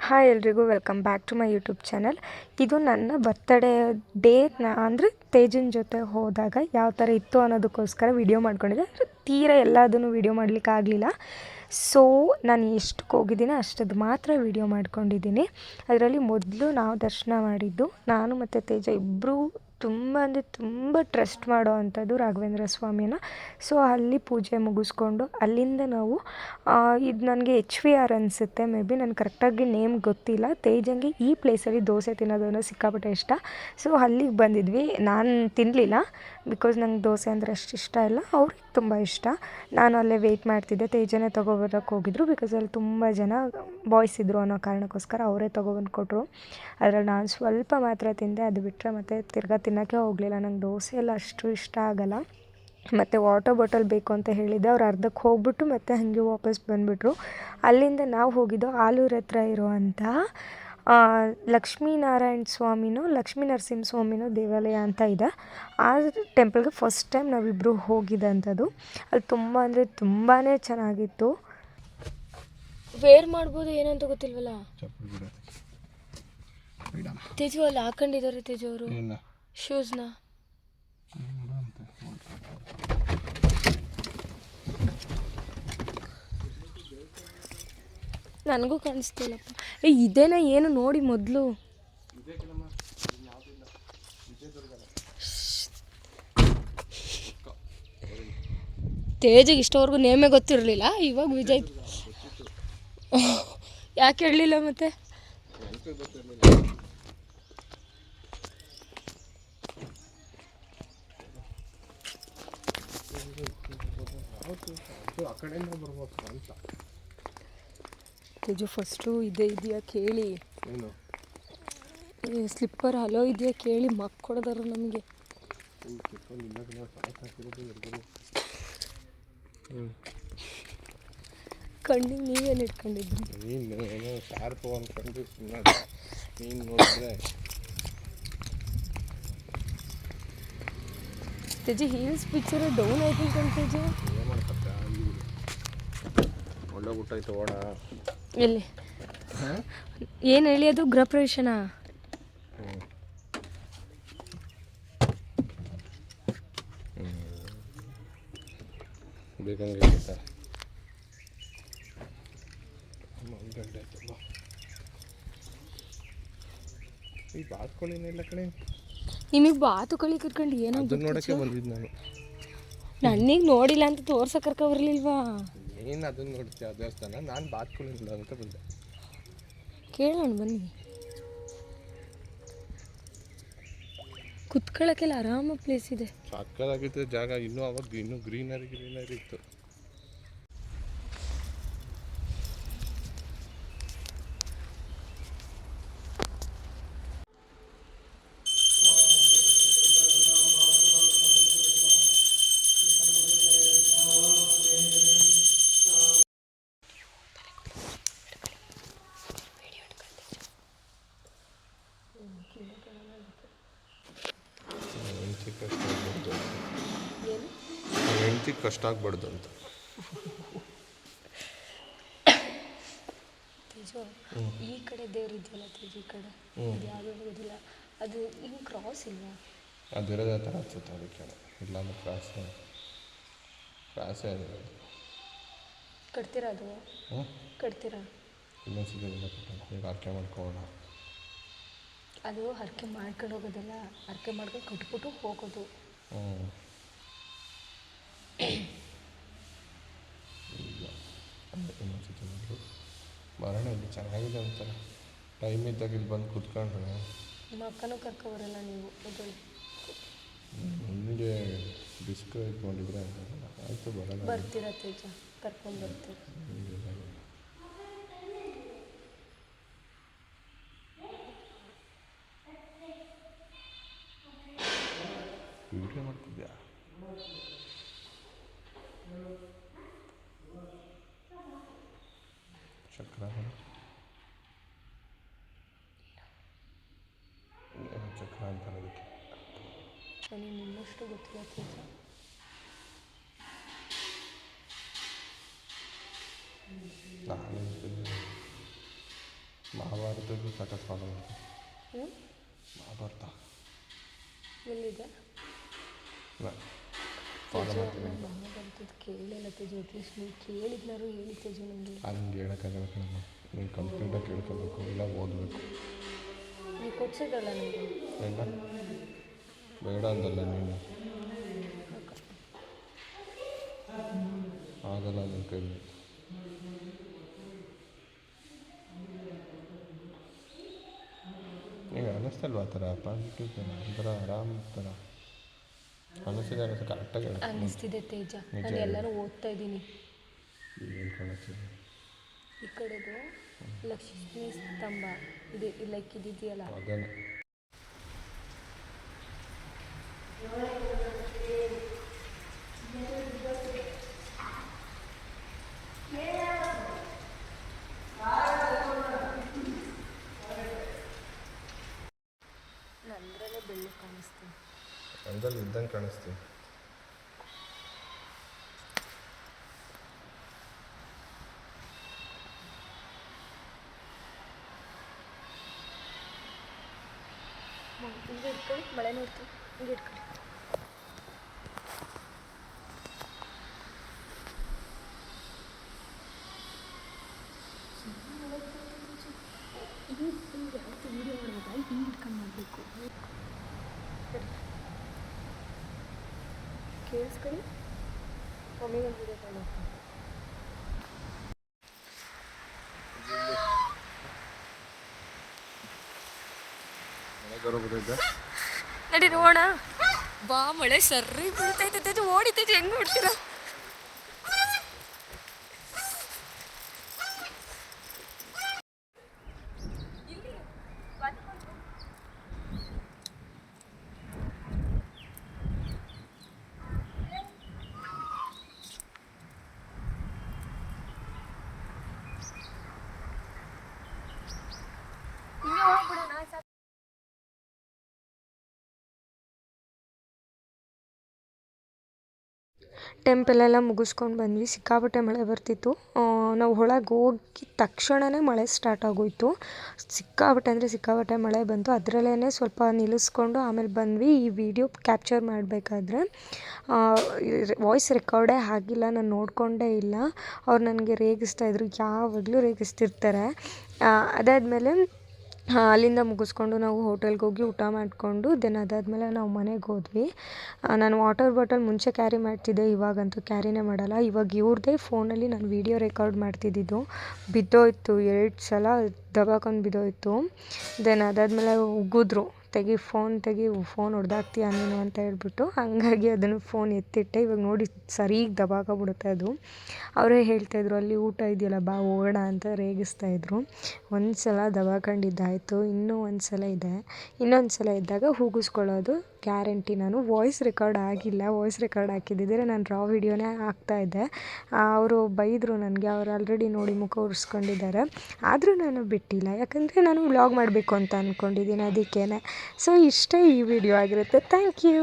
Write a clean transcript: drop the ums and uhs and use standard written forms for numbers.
Hi ಎಲ್ರಿಗೂ welcome back to my YouTube channel. ಇದು ನನ್ನ ಬರ್ತಡೇ ಡೇ. ಅಂದರೆ ತೇಜನ್ ಜೊತೆ ಹೋದಾಗ ಯಾವ ಥರ ಇತ್ತು ಅನ್ನೋದಕ್ಕೋಸ್ಕರ ವಿಡಿಯೋ ಮಾಡ್ಕೊಂಡಿದ್ದೆ. ತೀರಾ ಎಲ್ಲದನ್ನು ವಿಡಿಯೋ ಮಾಡಲಿಕ್ಕಾಗಲಿಲ್ಲ. ಸೊ ನಾನು ಎಷ್ಟಕ್ಕೆ ಹೋಗಿದ್ದೀನಿ ಅಷ್ಟದ್ದು ಮಾತ್ರ ವಿಡಿಯೋ ಮಾಡ್ಕೊಂಡಿದ್ದೀನಿ. ಅದರಲ್ಲಿ ಮೊದಲು ನಾವು ದರ್ಶನ ಮಾಡಿದ್ದು, ನಾನು ಮತ್ತು ತೇಜ ಇಬ್ಬರೂ ತುಂಬ ಟ್ರಸ್ಟ್ ಮಾಡೋ ಅಂಥದ್ದು ರಾಘವೇಂದ್ರ ಸ್ವಾಮಿನ. ಸೊ ಅಲ್ಲಿ ಪೂಜೆ ಮುಗಿಸ್ಕೊಂಡು ಅಲ್ಲಿಂದ ನಾವು ಇದು ನನಗೆ HVR ಅನಿಸುತ್ತೆ, ಮೇ ಬಿ ನನಗೆ ಕರೆಕ್ಟಾಗಿ ನೇಮ್ ಗೊತ್ತಿಲ್ಲ. ತೇಜಂಗೆ ಈ ಪ್ಲೇಸಲ್ಲಿ ದೋಸೆ ತಿನ್ನೋದು ಸಿಕ್ಕಾಪಟ್ಟೆ ಇಷ್ಟ. ಸೊ ಅಲ್ಲಿಗೆ ಬಂದಿದ್ವಿ. ನಾನು ತಿನ್ನಲಿಲ್ಲ, ಬಿಕಾಸ್ ನಂಗೆ ದೋಸೆ ಅಂದರೆ ಅಷ್ಟು ಇಷ್ಟ ಇಲ್ಲ. ಅವ್ರಿಗೆ ತುಂಬ ಇಷ್ಟ. ನಾನು ಅಲ್ಲೇ ವೆಯ್ಟ್ ಮಾಡ್ತಿದ್ದೆ. ತೇಜನೇ ತೊಗೊಬರೋಕ್ಕೆ ಹೋಗಿದ್ರು, ಬಿಕಾಸ್ ಅಲ್ಲಿ ತುಂಬ ಜನ ಬಾಯ್ಸ್ ಇದ್ದರು ಅನ್ನೋ ಕಾರಣಕ್ಕೋಸ್ಕರ ಅವರೇ ತೊಗೊಬಂದು ಕೊಟ್ಟರು. ಅದರಲ್ಲಿ ನಾನು ಸ್ವಲ್ಪ ಮಾತ್ರ ತಿಂದೆ. ಅದು ಬಿಟ್ಟರೆ ಮತ್ತೆ ತಿರ್ಗಾ ತಿನ್ನೋಕ್ಕೆ ಹೋಗಲಿಲ್ಲ. ನಂಗೆ ದೋಸೆ ಎಲ್ಲ ಅಷ್ಟು ಇಷ್ಟ ಆಗಲ್ಲ. ಮತ್ತು ವಾಟರ್ ಬಾಟಲ್ ಬೇಕು ಅಂತ ಹೇಳಿದ್ದೆ. ಅವ್ರು ಅರ್ಧಕ್ಕೆ ಹೋಗ್ಬಿಟ್ಟು ಮತ್ತೆ ಹಾಗೆ ವಾಪಸ್ ಬಂದುಬಿಟ್ರು. ಅಲ್ಲಿಂದ ನಾವು ಹೋಗಿದ್ದು ಆಲೂರು ಹತ್ರ ಇರುವಂಥ ಲಕ್ಷ್ಮೀ ನರಸಿಂಹ ಸ್ವಾಮಿನೋ ದೇವಾಲಯ ಅಂತ ಇದೆ. ಆ ಟೆಂಪಲ್ಗೆ ಫಸ್ಟ್ ಟೈಮ್ ನಾವಿಬ್ಬರು ಹೋಗಿದ್ದಂಥದ್ದು. ಅಲ್ಲಿ ತುಂಬ ಅಂದರೆ ತುಂಬಾ ಚೆನ್ನಾಗಿತ್ತು. ವೇರ್ ಮಾಡ್ಬೋದು ಏನಂತ ಗೊತ್ತಿಲ್ವಲ್ಲ. ತೇಜು ಅಲ್ಲಿ ಹಾಕೊಂಡಿದ್ದಾರೆ ತೇಜು ಅವರು ಶೂಸ್ನ. ನನಗೂ ಕಾಣಿಸ್ತಿಲ್ಲಪ್ಪ. ಇದೇನ ಏನು ನೋಡಿ ಮೊದಲು. ತೇಜಿಗೆ ಇಷ್ಟವರೆಗೂ ನೇಮೇ ಗೊತ್ತಿರಲಿಲ್ಲ. ಇವಾಗ ವಿಜಯ್ ಯಾಕೆ ಹೇಳಲಿಲ್ಲ ಮತ್ತೆ? ತೇಜು ಫಸ್ಟು ಇದೆಯಾ ಕೇಳಿ, ಸ್ಲಿಪ್ಪರ್ ಹಲೋ ಇದೆಯಾ ಕೇಳಿ ಮಕ್ಕಳದಾರು ನಮಗೆ. ಕಣ್ಣಿಗೆ ನೀವೇನು ಇಟ್ಕೊಂಡಿದ್ರಿ? ನೀನು ಶಾರ್ಪು ಅಂದ್ಕೊಂಡು ನೀನು ನೋಡಿದ್ರೆ ತೇಜು ಹೀಲ್ಸ್ ಪಿಕ್ಚರ್ ಡೌನ್ ಆಯ್ತು ಅಂತ ತೇಜು. ಏನು ಮಾಡ್ಕೊತ್ತೆ ಒಳ್ಳೆ ಊಟಾಯ್ತು ಓಡ. ಎಲ್ಲಿ ಏನು ಹೇಳಿ? ಅದು ಗೃಹ ಪ್ರವೇಶನ. ಬೇಕಂಗೆ ಈ ಬಾತ್ಕೊಳ್ಳಿನ ಇಲ್ಲ ಕಣೆ. ನಿಮಗೆ ಬಾತುಕೋಳಿ ಕರ್ಕೊಂಡು ಏನೋ ನೋಡೋಕ್ಕೆ ಬಂದಿದ್ದು ನಾನು. ನನಗೆ ನೋಡಿಲ್ಲ ಅಂತ ತೋರ್ಸಕ್ಕೆ ಕರ್ಕೊ ಬರಲಿಲ್ವಾ? ನೀನು ಅದನ್ನು ನೋಡ್ತೀಯ ದೇವಸ್ಥಾನ, ನಾನು ಬಾತ್ಕೊಳ್ಳಿ ಇಲ್ಲ ಅಂತ ಬಂದೆ. ಕೇಳೋಣ ಬನ್ನಿ. ಕುತ್ಕೊಳ್ಳೋಕ್ಕೆಲ್ಲ ಆರಾಮ ಪ್ಲೇಸ್ ಇದೆ. ಸಕ್ಕದಾಗಿತ್ತು ಜಾಗ. ಇನ್ನೂ ಅವಾಗ ಇನ್ನೂ ಗ್ರೀನರಿ ಇತ್ತು. ಹೆಂಡತಿ ಕಷ್ಟ ಆಗ್ಬಾರ್ದು ಅಂತ. ತೇಜು ಈ ಕಡೆ ದೇವ್ರು ಇದೆಯಲ್ಲ ತೇಜು, ಈ ಕಡೆ ಯಾವುದೂ ಇರೋದಿಲ್ಲ. ಅದು ಹಿಂಗೆ ಕ್ರಾಸ್ ಇಲ್ವಾ? ಅದು ಇರೋದೇ ಥರ ಅನ್ಸುತ್ತೆ ಅದಕ್ಕೆ. ಇಲ್ಲಾಂದ್ರೆ ಕ್ರಾಸೇ ಆಗಿರೋದು. ಕಟ್ತೀರಾ ಅದು? ಕಟ್ತೀರಾ? ಇನ್ನೊಂದ್ಸತಿ ಇಲ್ಲ ಕಟ್ಟೋಣ. ಈಗ ಅರ್ಕೆ ಮಾಡ್ಕೊಳ್ಳೋಣ. ಅದು ಹರಕೆ ಮಾಡ್ಕೊಂಡು ಹೋಗೋದಲ್ಲ, ಹರಕೆ ಮಾಡ್ಕೊಂಡು ಕಟ್ಬಿಟ್ಟು ಹೋಗೋದು. ಇಲ್ಲ ಇನ್ನೊಂದ್ಸತಿ ನೋಡು ಬರೋಣ. ಇಲ್ಲಿ ಚೆನ್ನಾಗಿದೆ ಅಂತಾರೆ. ಟೈಮ್ ಇದ್ದಾಗ ಇಲ್ಲಿ ಬಂದು ಕೂತ್ಕೊಂಡ್ರೆ. ನಿಮ್ಮ ಅಕ್ಕನೂ ಕರ್ಕೊಬರಲ್ಲ ನೀವು? ನಿಮಗೆ ಡಿಸ್ಕ್ ಇಟ್ಕೊಂಡಿದ್ರೆ ಆಯಿತು ಬರೋಣ. ಬರ್ತೀರಾ ತೇಜ? ಕರ್ಕೊಂಡು ಬರ್ತೀರಾ? ವಿಡಿಯೋ ಮಾಡ್ತಿದ್ಯಾ? ಚಕ್ರ ಚಕ್ರ ಅಂತಾರೆ ಅದಕ್ಕೆ. ನನಗೆ ನಿನ್ನಷ್ಟು ಗೊತ್ತಿಲ್ಲ ತೇಜ. ನಾನು ಮಹಾಭಾರತದ್ದು ಸಖತ್ ಫಾಲೋ ಮಾಡ್ತೀನಿ. ಹ್ಞೂ ಮಹಾಭಾರತ ಎಲ್ಲಿದೆ ಫಾಲೋ ಮಾಡ್ತೀನಿ. ಮಹಾಭಾರತದ ಕೇಳಿಲ್ಲ ತೇಜು, ಅಟ್ಲೀಸ್ಟ್ ನೀವು ಕೇಳಿದ್ನಾರು ಹೇಳಿ ತೇಜು ನನಗೆ. ಹಂಗೆ ಹೇಳೋಕ್ಕಾಗಲ್ಲ ಕಣಮ್ಮ, ನೀನು ಕಂಪ್ಲೀಟಾಗಿ ಕೇಳ್ಕೊಬೇಕು, ಇಲ್ಲ ಓದಬೇಕು. ನೀವು ಕೊಡ್ಸಿದ್ರಲ್ಲ ನನಗೆ. ಇಲ್ಲ ಬೇಡ ಅಂದಲ್ಲ ನೀನು, ಆಗಲ್ಲ ನನ್ನ ಕೈಲಿ. ಈಗ ಅನ್ನಿಸ್ತಲ್ವ ಆ ಥರ ಪಾಸಿಟಿವ್ ಥರ ಒಂಥರ ಆರಾಮ್ ಥರ ಅನ್ನಿಸ್ತಿದೆ ಅನ್ನಿಸ್ತು. ಕರೆಕ್ಟಾಗಿ ಹೇಳು. ಅನ್ನಿಸ್ತಿದೆ ತೇಜ, ನಾನು ಎಲ್ಲನೂ ಓದ್ತಾ ಇದ್ದೀನಿ. ಏನು ಕಾಣಿಸ್ತಿದೆ ಈ ಕಡೆದು ಲಕ್ಷ್ಮೀ ಸ್ತಂಭ ಇದೆ, ಲೈಕ್ ಇದೆಯಲ್ಲ ಅದನ್ನು ನಂದ್ರಲ್ಲೇ ಬೆಳ್ಳು ಕಾಣಿಸ್ತೀನಿ. ಅಂದಲ್ಲಿ ಇದ್ದಂಗೆ ಕಾಣಿಸ್ತೀನಿ. ಹಿಂಗೆ ಇಟ್ಕೊಳ್ಳಿ, ಮಳೆ ನೋಡ್ತೀವಿ, ಹಿಂಗೆ ಇಟ್ಕೊಳ್ಳಿ. ಹಿಂಗೆ ಯಾವತ್ತು ವೀಡಿಯೋ ಮಾಡುವಾಗ ಹಿಂಗೆ ಇಟ್ಕೊಂಡು ಮಾಡಬೇಕು. ಕೇಳಿಸ್ಕೊಳ್ಳಿ, ಮಮ್ಮಿಗೆ ಒಂದು ವೀಡಿಯೋ ಕಾಲ್ ಮಾಡ್ತೀನಿ. ನಡಿ ನೋಡೋಣ ಬಾ. ಮಳೆ ಸರ್ರಿ ಬೀಳ್ತೈತೆ ತೇಜು, ಓಡಿತೈತೆ, ಹೆಂಗೆ ನೋಡ್ತೀರಾ? ಟೆಂಪಲೆಲ್ಲ ಮುಗಿಸ್ಕೊಂಡು ಬಂದ್ವಿ. ಸಿಕ್ಕಾಪಟ್ಟೆ ಮಳೆ ಬರ್ತಿತ್ತು. ನಾವು ಒಳಗೆ ಹೋಗಿದ ತಕ್ಷಣವೇ ಮಳೆ ಸ್ಟಾರ್ಟ್ ಆಗೋಯಿತು. ಸಿಕ್ಕಾಪಟ್ಟೆ ಅಂದರೆ ಸಿಕ್ಕಾಪಟ್ಟೆ ಮಳೆ ಬಂತು. ಅದರಲ್ಲೇ ಸ್ವಲ್ಪ ನಿಲ್ಲಿಸ್ಕೊಂಡು ಆಮೇಲೆ ಬಂದ್ವಿ. ಈ ವಿಡಿಯೋ ಕ್ಯಾಪ್ಚರ್ ಮಾಡಬೇಕಾದ್ರೆ ವಾಯ್ಸ್ ರೆಕಾರ್ಡೇ ಆಗಿಲ್ಲ, ನಾನು ನೋಡಿಕೊಂಡೇ ಇಲ್ಲ. ಅವ್ರು ನನಗೆ ರೇಗಿಸ್ತಾಯಿದ್ರು, ಯಾವಾಗಲೂ ರೇಗಿಸ್ತಿರ್ತಾರೆ. ಅದಾದಮೇಲೆ ಅಲ್ಲಿಂದ ಮುಗಿಸ್ಕೊಂಡು ನಾವು ಹೋಟೆಲ್ಗೆ ಹೋಗಿ ಊಟ ಮಾಡಿಕೊಂಡು ಅದಾದಮೇಲೆ ನಾವು ಮನೆಗೆ ಹೋದ್ವಿ. ನಾನು ವಾಟರ್ ಬಾಟಲ್ ಮುಂಚೆ ಕ್ಯಾರಿ ಮಾಡ್ತಿದ್ದೆ, ಇವಾಗಂತೂ ಕ್ಯಾರಿನೇ ಮಾಡಲ್ಲ. ಇವಾಗ ಇವ್ರದ್ದೇ ಫೋನಲ್ಲಿ ನಾನು ವೀಡಿಯೋ ರೆಕಾರ್ಡ್ ಮಾಡ್ತಿದ್ದಿದ್ದು ಬಿದ್ದೋಯ್ತು. 2 ಸಲ ದಬಾಕೊಂಡು ಬಿದ್ದೋಯ್ತು. ಅದಾದಮೇಲೆ ಉಗಿದ್ರು, ತೆಗಿ ಫೋನ್ ಹೊಡೆದಾಕ್ತೀಯ ನೀನು ಅಂತ ಹೇಳ್ಬಿಟ್ಟು. ಹಾಗಾಗಿ ಅದನ್ನು ಫೋನ್ ಎತ್ತಿಟ್ಟೆ. ಇವಾಗ ನೋಡಿ ಸರಿಗೆ ದಬಾಕೊಂಡ್ಬಿಡುತ್ತೆ ಅದು. ಅವರೇ ಹೇಳ್ತಾಯಿದ್ರು, ಅಲ್ಲಿ ಊಟ ಇದೆಯಲ್ಲ ಬಾ ಹೋಗೋಣ ಅಂತ ರೇಗಿಸ್ತಾಯಿದ್ರು. ಒಂದು ಸಲ ದಬಾಕೊಂಡಿದ್ದಾಯಿತು, ಇನ್ನೂ ಒಂದು ಸಲ ಇದೆ. ಇನ್ನೊಂದು ಸಲ ಇದ್ದಾಗ ಕೂಗಿಸ್ಕೊಳ್ಳೋದು ಗ್ಯಾರಂಟಿ. ನಾನು ವಾಯ್ಸ್ ರೆಕಾರ್ಡ್ ಆಗಿಲ್ಲ. ವಾಯ್ಸ್ ರೆಕಾರ್ಡ್ ಹಾಕಿದ್ದಿದ್ರೆ ನಾನು ರಾ ವಿಡಿಯೋನೇ ಹಾಕ್ತಾಯಿದ್ದೆ. ಅವರು ಬೈದರು ನನಗೆ. ಅವ್ರು ಆಲ್ರೆಡಿ ನೋಡಿ ಮುಖ ಉರಿಸ್ಕೊಂಡಿದ್ದಾರೆ. ಆದರೂ ನಾನು ಬಿಟ್ಟಿಲ್ಲ, ಯಾಕಂದರೆ ನಾನು ವ್ಲಾಗ್ ಮಾಡಬೇಕು ಅಂತ ಅಂದ್ಕೊಂಡಿದ್ದೀನಿ, ಅದಕ್ಕೇ. ಸೊ ಇಷ್ಟೇ ಈ ವಿಡಿಯೋ ಆಗಿರುತ್ತೆ. Thank you.